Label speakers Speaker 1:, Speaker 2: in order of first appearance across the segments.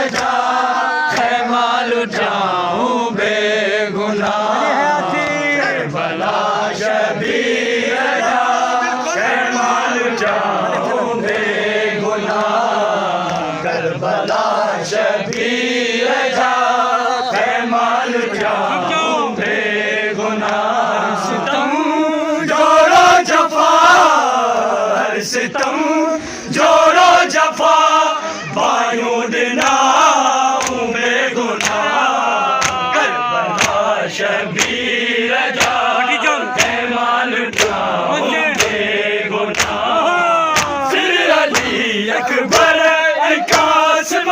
Speaker 1: رجا خیمہ لٹاؤں بے گناہ کربلا شبیر رجا خیمہ لٹاؤں بے گناہ کربلا شبیر رجا خیمہ لٹاؤں بے گناہ ستم جوڑو جفا ہر ستم جوڑو جفا بایوں دناؤں بے گناہ کربلا شبیر رجا خیمہ لٹاؤں بے گناہ سر علی اکبر قاسم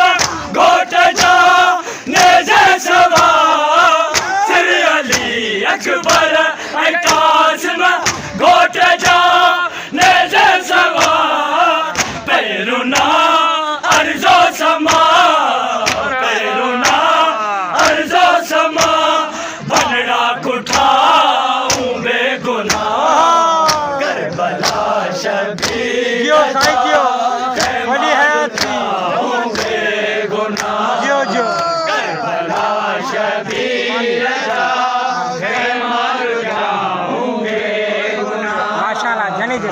Speaker 1: گوٹ جا نیزے سوار سر علی اکبر قاسم گوٹ جا نیزے سوار پیرونا ارض و سما پیرونا ارض و سما بنڑا کٹھاؤں بے گناہ کربلا شبیر رجا خیمہ لٹاؤں بے گناہ کربلا شبیر رجا خیمہ لٹاؤں بے گناہ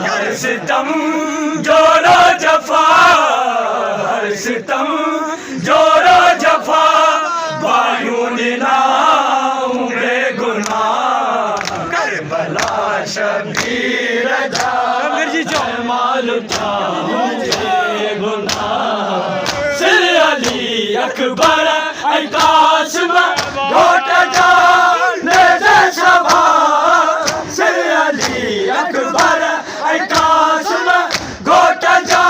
Speaker 1: ہر ستم جوڑو جفا ہر ستم جوڑو جفا بایوں دلاؤں بے گناہ کربلا شبیر رجا خیمہ لٹاؤں بے گناہ سر علی اکبر قاسم گوٹ جا نیزے سوار سر علی اکبر قاسم گوٹ جا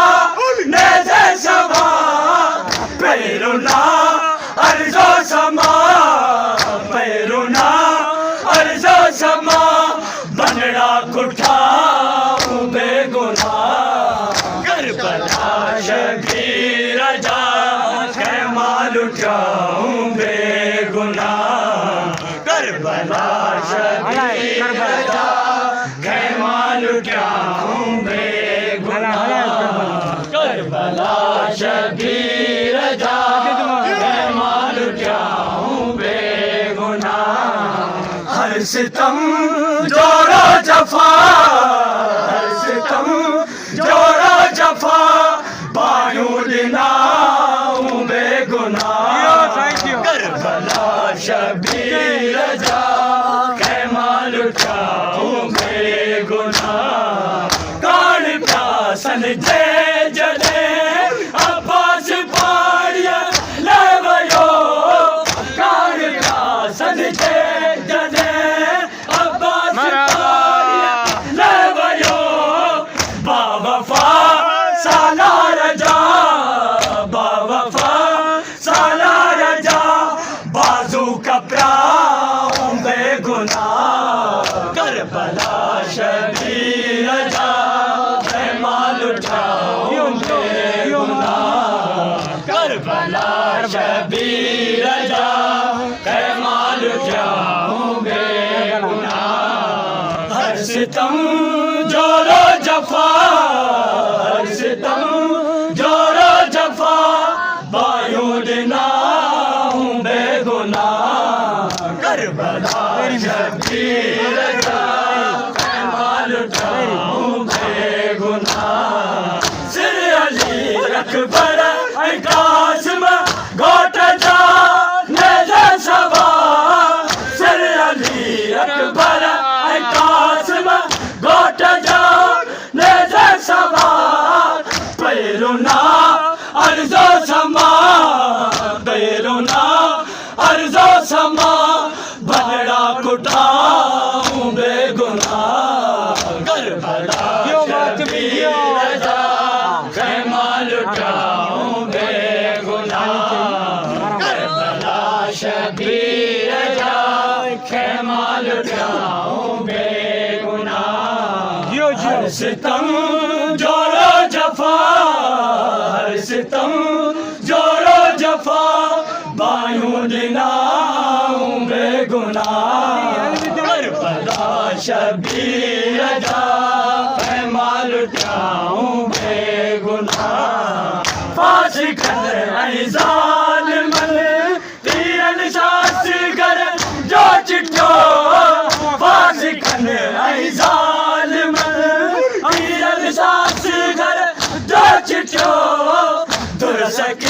Speaker 1: نیزے سوار پیرونا ارض و سما پیرونا ارض و سما بنڑا کٹھاؤں بے گناہ کربلا شبیر رجا خیمہ لٹاؤں بے گناہ کربلا شبیر رجا خیمہ لٹاؤں بے گناہ کربلا شبیر رجا خیمہ لٹاؤں بے گناہ ہر ستم جوڑو جفا ہر ستم جوڑو جفا بایوں دلاؤں بے گناہ کربلا شبیر رجا خیمہ لٹاؤں بے گناہ کان پیاسن جے جلے عباس پاڑیا لیویو کان پیاسن جے جلے عباس پاڑیا لیویو با وفا سالار رجا با وفا سالار رجا بازو کپراؤں بے گناہ کربلا شبیر رجا خیمہ لٹاؤں بے گناہ کربلا شبیر رجا خیمہ لٹاؤں بے گناہ ہر ستم جوڑو جفا ہر ستم جوڑو جفا بایوں دلاؤں بے گناہ کربلا شبیر رجا خیمہ لٹاؤں بے گناہ سر علی اکبر قاسم گوٹ جا نیزے سوار سر علی اکبر قاسم گوٹ جا نیزے سوار پیرونا ارض و سما پیرونا ارض و سما بنڑا کٹھاؤں بے گناہ کربلا شبیر رجا خیمہ لٹاؤں بے گناہ کربلا شبیر رجا خیمہ لٹاؤں بے گناہ ہر ستم جوڑو جفا ہر ستم جوڑو جفا بایوں دلاؤں بے گناہ کربلا شبیر رجا خیمہ لٹاؤں بے گناہ فاش کر ایزان